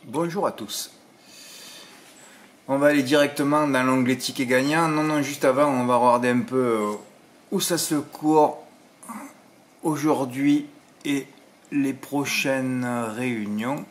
Bonjour à tous. On va aller directement dans l'onglet ticket gagnant. Non, juste avant, on va regarder un peu où ça se court aujourd'hui et les prochaines réunions.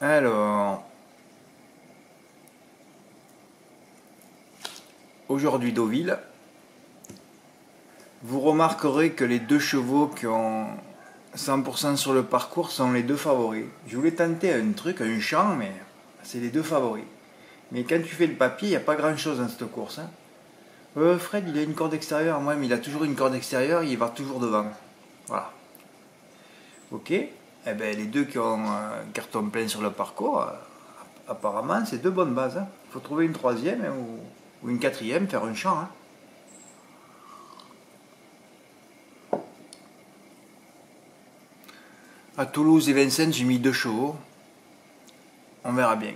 Alors, aujourd'hui Deauville. Vous remarquerez que les deux chevaux qui ont 100% sur le parcours sont les deux favoris. Je voulais tenter un truc, un champ, mais c'est les deux favoris. Mais quand tu fais le papier, il n'y a pas grand chose dans cette course. Fred, il a une corde extérieure. Moi, mais il a toujours une corde extérieure, il va toujours devant. Voilà. Ok. Eh ben, les deux qui ont un carton plein sur le parcours, apparemment, c'est deux bonnes bases. Il faut trouver une troisième ou une quatrième, faire un champ. À Toulouse et Vincennes, j'ai mis 2 chevaux. On verra bien.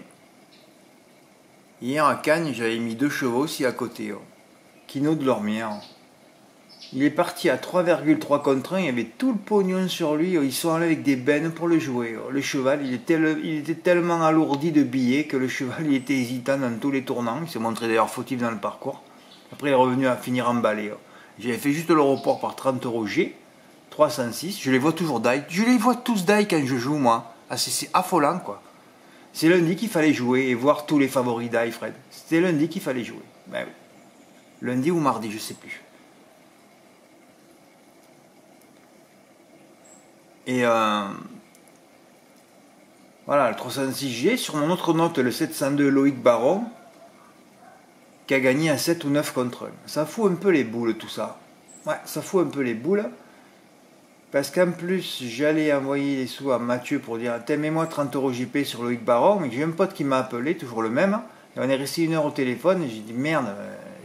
Hier à Cannes, j'avais mis 2 chevaux aussi à côté. Kino de Lormière. Il est parti à 3,3 contre 1. Il y avait tout le pognon sur lui. Ils sont allés avec des bennes pour le jouer. Le cheval, il était tellement alourdi de billets que le cheval il était hésitant dans tous les tournants. Il s'est montré d'ailleurs fautif dans le parcours. Après, il est revenu à finir emballé. J'avais fait juste le report par 30 € G. 306, je les vois toujours die. Je les vois tous die quand je joue, moi. Ah, c'est affolant, quoi. C'est lundi qu'il fallait jouer et voir tous les favoris die, Fred. C'était lundi qu'il fallait jouer. Ben oui. Lundi ou mardi, je sais plus. Et voilà, le 306G. Sur mon autre note, le 702 Loïc Baron, qui a gagné à 7 ou 9 contre 1. Ça fout un peu les boules, tout ça. Ouais, ça fout un peu les boules. Parce qu'en plus, j'allais envoyer les sous à Mathieu pour dire « Mets-moi 30 € JP sur Loïc Baron », mais j'ai un pote qui m'a appelé, toujours le même, et on est resté 1 heure au téléphone, et j'ai dit « Merde,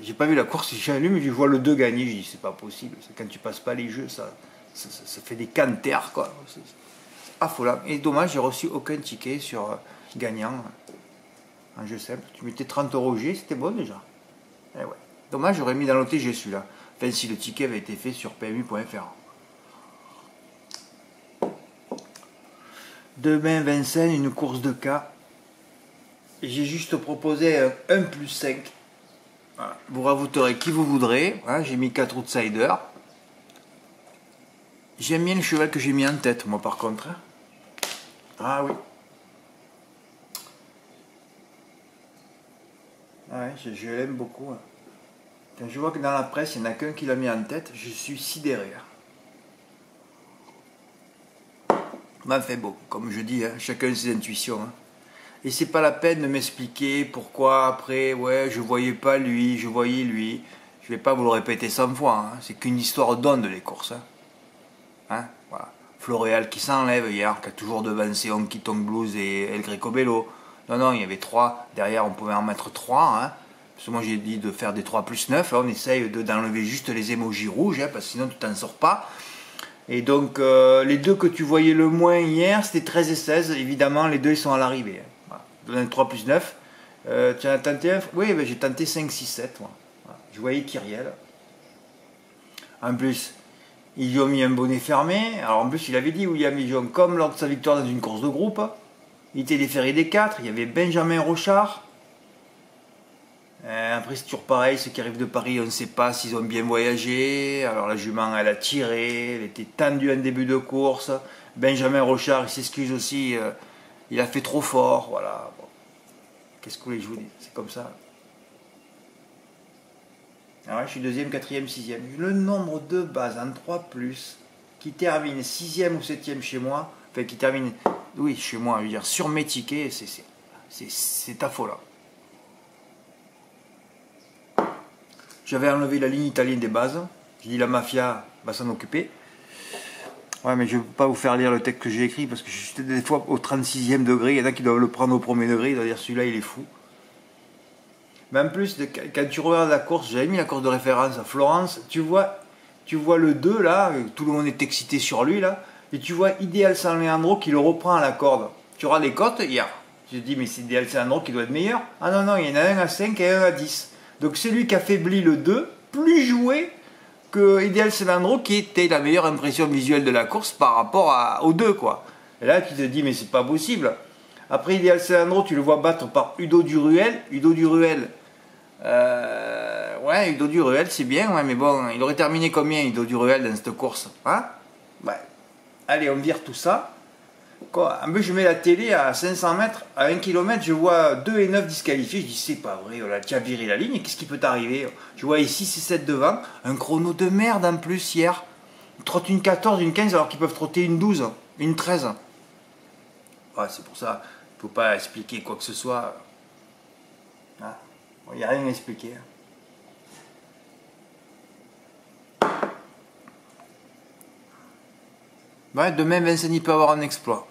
j'ai pas vu la course, j'allume, je vois le 2 gagner », j'ai dit « C'est pas possible, quand tu passes pas les jeux, ça fait des canters, quoi. C'est affolant. » Et dommage, j'ai reçu aucun ticket sur gagnant en jeu simple. Tu mettais 30 € G, c'était bon déjà. Et ouais. Dommage, j'aurais mis dans l'OTG celui-là. Enfin, si le ticket avait été fait sur PMU.fr. Demain, Vincennes, une course de cas. J'ai juste proposé un 1+5. Voilà. Vous ravouterez qui vous voudrez. Voilà, j'ai mis 4 outsiders. J'aime bien le cheval que j'ai mis en tête, moi, par contre. Ah oui. Ouais, je l'aime beaucoup. Quand je vois que dans la presse, il n'y en a qu'un qui l'a mis en tête, je suis sidéré. Ben fait beau, comme je dis, chacun ses intuitions. Et c'est pas la peine de m'expliquer pourquoi après, ouais, je voyais pas lui, je voyais lui. Je vais pas vous le répéter 100 fois, c'est qu'une histoire d'onde les courses. Voilà. Floréal qui s'enlève hier, qui a toujours devancé Honky Tonk Blues et El Greco Bello. Non, il y avait 3, derrière on pouvait en mettre 3. Parce que moi j'ai dit de faire des 3+9, là on essaye d'enlever juste les émojis rouges, parce que sinon tu t'en sors pas. Et donc, les deux que tu voyais le moins hier, c'était 13 et 16. Évidemment, les deux, ils sont à l'arrivée. Voilà. 3+9. Tu en as tenté un? Oui, ben, j'ai tenté 5, 6, 7. Moi. Voilà. Je voyais Kyriel. En plus, ils lui ont mis un bonnet fermé. Alors, en plus, il avait dit, William Lijon, comme lors de sa victoire dans une course de groupe, il était déféré des 4. Il y avait Benjamin Rochard. Après, c'est toujours pareil, ceux qui arrivent de Paris, on ne sait pas s'ils ont bien voyagé. Alors la jument, elle a tiré, elle était tendue en début de course. Benjamin Rochard, il s'excuse aussi, il a fait trop fort. Voilà. Bon. Qu'est-ce que vous voulez que je vous dise? C'est comme ça. Alors je suis 2e, 4e, 6e. Le nombre de bases en 3+, qui termine 6e ou 7e chez moi, enfin qui termine, oui, chez moi, je veux dire, sur mes tickets, c'est affolant. J'avais enlevé la ligne italienne des bases. J'ai dit la mafia va s'en occuper. Ouais, mais je ne peux pas vous faire lire le texte que j'ai écrit parce que je suis des fois au 36e degré. Il y en a qui doivent le prendre au 1er degré. Ils doivent dire celui-là, il est fou. Mais en plus, quand tu regardes la course, j'avais mis la course de référence à Florence. Tu vois le 2 là, tout le monde est excité sur lui là. Et tu vois Ideal San Leandro qui le reprend à la corde. Tu auras les cotes hier. Je te dis, mais c'est Ideal San Leandro qui doit être meilleur. Ah non, il y en a un à 5 et un à 10. Donc c'est lui qui affaiblit le 2, plus joué que Ideal San Leandro qui était la meilleure impression visuelle de la course par rapport au 2, quoi. Et là, tu te dis, mais c'est pas possible. Après, Ideal Salandro, tu le vois battre par Udo Duruel. Udo Duruel, ouais, Udo Duruel, c'est bien, ouais, mais bon, il aurait terminé combien, Udo Duruel, dans cette course, hein? Ouais. Allez, on vire tout ça. Quoi, en plus, je mets la télé à 500 mètres, à 1 km, je vois 2 et 9 disqualifiés. Je dis, c'est pas vrai, oh là, tu as viré la ligne, qu'est-ce qui peut t'arriver? Je vois ici 6 et 7 devant, un chrono de merde en plus hier. Ils trottent une 14, une 15, alors qu'ils peuvent trotter une 12, une 13. Ouais, c'est pour ça, il ne faut pas expliquer quoi que ce soit. Il n'y a rien à expliquer. Ouais, demain, Vincent, il peut avoir un exploit.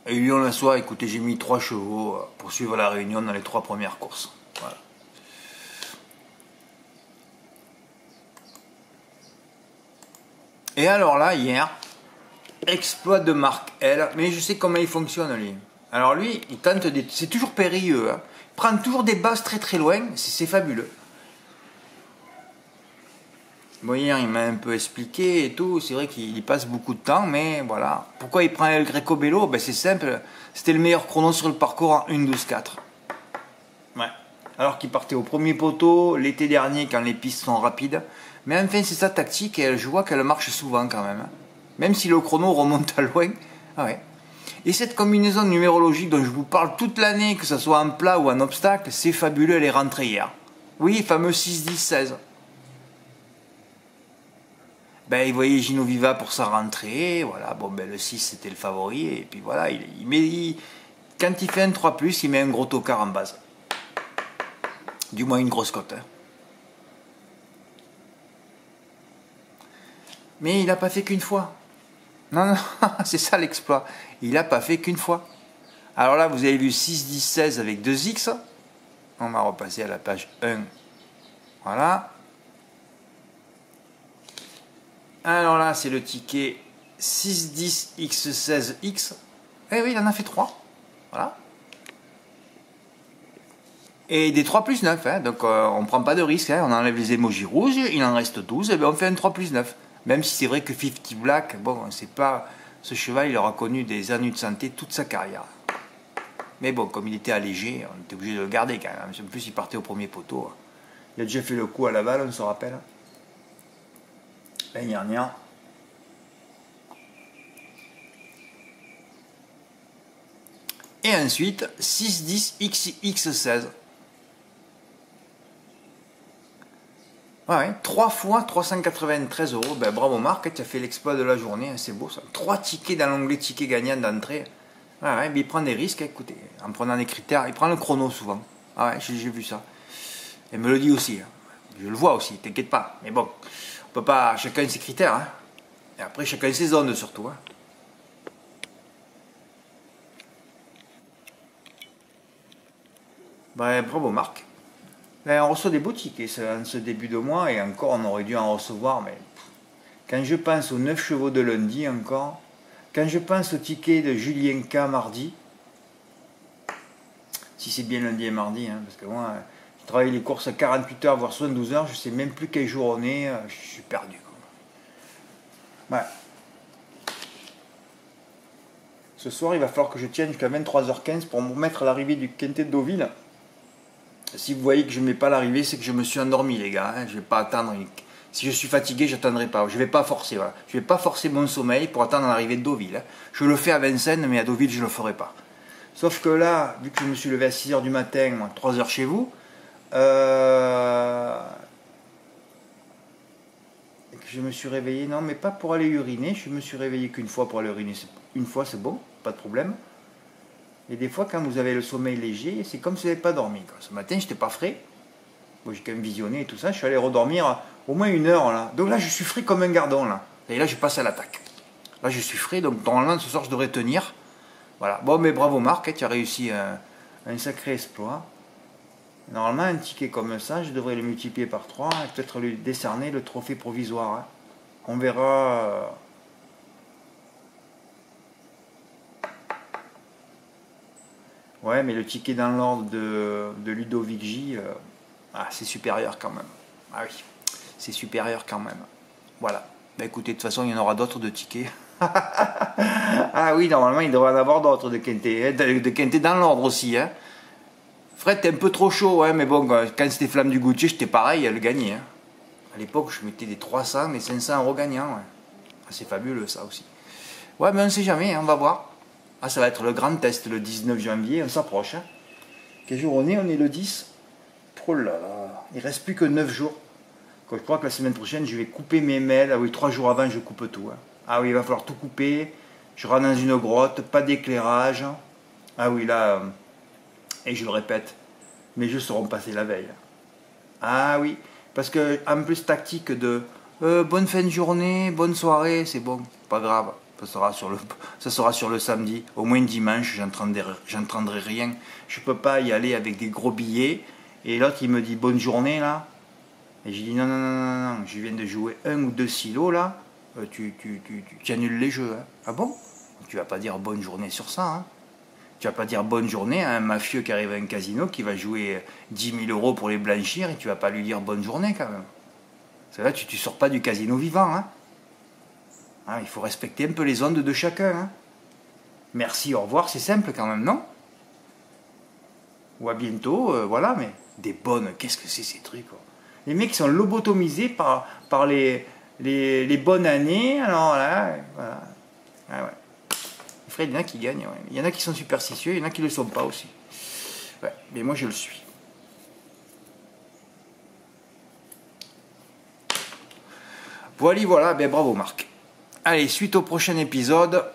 Et Lyon la soie, écoutez, j'ai mis 3 chevaux pour suivre la réunion dans les 3 premières courses. Voilà. Et alors là, hier, exploit de Marc L, mais je sais comment il fonctionne lui. Alors lui, il tente des... C'est toujours périlleux, hein. Il prend toujours des bases très très loin, c'est fabuleux. Bon, hier, il m'a un peu expliqué et tout, c'est vrai qu'il y passe beaucoup de temps, mais voilà. Pourquoi il prend le Greco-Bello? Ben, c'est simple, c'était le meilleur chrono sur le parcours en 1:12,4. Ouais. Alors qu'il partait au premier poteau l'été dernier quand les pistes sont rapides. Mais enfin, c'est sa tactique et je vois qu'elle marche souvent quand même. Même si le chrono remonte à loin. Ah ouais. Et cette combinaison numérologique dont je vous parle toute l'année, que ce soit en plat ou en obstacle, c'est fabuleux, elle est rentrée hier. Oui, fameux 6-10-16. Ben, il voyait Gino Viva pour sa rentrée, voilà, bon, ben, le 6 c'était le favori, et puis voilà, quand il fait un 3+, il met un gros tocard en base. Du moins une grosse cote. Hein. Mais il n'a pas fait qu'une fois. Non, non, c'est ça l'exploit. Il n'a pas fait qu'une fois. Alors là, vous avez vu 6-10-16 avec 2X. On va repasser à la page 1. Voilà. Alors là, c'est le ticket 610X16X. Eh oui, il en a fait 3. Voilà. Et des 3+9. Hein. Donc, on ne prend pas de risque. Hein. On enlève les émojis rouges. Il en reste 12. Et bien, on fait un 3+9. Même si c'est vrai que 50 Black, bon, c'est pas... Ce cheval, il aura connu des ennuis de santé toute sa carrière. Mais bon, comme il était allégé, on était obligé de le garder quand même. En plus, il partait au premier poteau. Il a déjà fait le coup à Laval, on se rappelle. L'année dernière. Et ensuite, 610XX16. Ouais, 3 fois 393 €. Ben, bravo Marc, tu as fait l'exploit de la journée, c'est beau ça. 3 tickets dans l'onglet ticket gagnant d'entrée. Ouais, mais il prend des risques, écoutez, en prenant des critères. Il prend le chrono souvent. Ah ouais, j'ai vu ça. Il me le dit aussi. Je le vois aussi, t'inquiète pas. Mais bon, on peut pas, chacun ses critères. Hein. Et après, chacun ses zones surtout. Hein. Ben, bravo Marc. Ben, on reçoit des beaux tickets en ce début de mois et encore on aurait dû en recevoir. Mais quand je pense aux 9 chevaux de lundi encore, quand je pense au ticket de Julien K mardi, si c'est bien lundi et mardi, hein, parce que moi je travaille les courses à 48 heures voire 72 heures, je sais même plus quel jour on est, je suis perdu. Ouais. Ce soir il va falloir que je tienne jusqu'à 23h15 pour me mettre à l'arrivée du Quintet de Deauville. Si vous voyez que je ne mets pas l'arrivée, c'est que je me suis endormi les gars, hein. Je ne vais pas attendre. Si je suis fatigué, je n'attendrai pas. Je ne vais pas forcer. Voilà. Je ne vais pas forcer mon sommeil pour attendre l'arrivée de Deauville. Hein. Je le fais à Vincennes, mais à Deauville, je ne le ferai pas. Sauf que là, vu que je me suis levé à 6h du matin, 3h chez vous, et que je me suis réveillé, non, mais pas pour aller uriner. Je me suis réveillé qu'une fois pour aller uriner. Une fois, c'est bon, pas de problème. Et des fois, quand vous avez le sommeil léger, c'est comme si vous n'avez pas dormi. Quoi. Ce matin, je n'étais pas frais. Bon, j'ai quand même visionné et tout ça. Je suis allé redormir au moins 1 heure. Là. Donc là, je suis frais comme un gardon. Là. Et là, je passe à l'attaque. Là, je suis frais. Donc, normalement, ce soir, je devrais tenir. Voilà. Bon, mais bravo, Marc. Hein, tu as réussi un sacré exploit. Normalement, un ticket comme ça, je devrais le multiplier par 3 et peut-être lui décerner le trophée provisoire. Hein. On verra... Ouais, mais le ticket dans l'ordre de Ludovic J, c'est supérieur quand même. Ah oui, c'est supérieur quand même. Voilà. Bah écoutez, de toute façon, il y en aura d'autres de tickets. Ah oui, normalement, il devrait en avoir d'autres de quintet. De quintet dans l'ordre aussi. Hein. Fred, t'es un peu trop chaud, hein, mais bon, quand c'était Flamme du Goutier, j'étais pareil, elle gagnait. Hein. À l'époque, je mettais des 300, des 500 euros gagnants. Ouais. Ah, c'est fabuleux, ça aussi. Ouais, mais on ne sait jamais, hein, on va voir. Ah, ça va être le grand test, le 19 janvier, on s'approche. Hein. Quel jour on est? On est le 10. Oh là là, il reste plus que 9 jours. Je crois que la semaine prochaine, je vais couper mes mails. Ah oui, 3 jours avant, je coupe tout. Hein. Ah oui, il va falloir tout couper. Je rentre dans une grotte, pas d'éclairage. Ah oui, là, et je le répète, mes jeux seront passés la veille. Ah oui, parce que en plus tactique de bonne fin de journée, bonne soirée, c'est bon, pas grave. Ça sera sur le samedi. Au moins dimanche, j'entendrai rien. Je peux pas y aller avec des gros billets. Et l'autre, il me dit bonne journée là. Et je dis non, non, non, non, non, je viens de jouer 1 ou 2 silos là. Tu annules les jeux. Hein. Ah bon? Tu vas pas dire bonne journée sur ça. Hein. Tu vas pas dire bonne journée à un mafieux qui arrive à un casino qui va jouer 10 000 euros pour les blanchir et tu vas pas lui dire bonne journée quand même. C'est là, tu sors pas du casino vivant. Hein. Hein, il faut respecter un peu les ondes de chacun. Hein. Merci, au revoir, c'est simple quand même, non? Ou à bientôt, voilà, mais des bonnes, qu'est-ce que c'est ces trucs quoi. Les mecs sont lobotomisés par les bonnes années, alors là, voilà. Ah ouais. Fred, il y en a qui gagnent, ouais. Il y en a qui sont superstitieux, il y en a qui ne le sont pas aussi. Ouais, mais moi je le suis. Voilà, ben bravo Marc. Allez, suite au prochain épisode.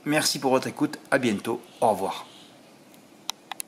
Merci pour votre écoute, à bientôt, au revoir.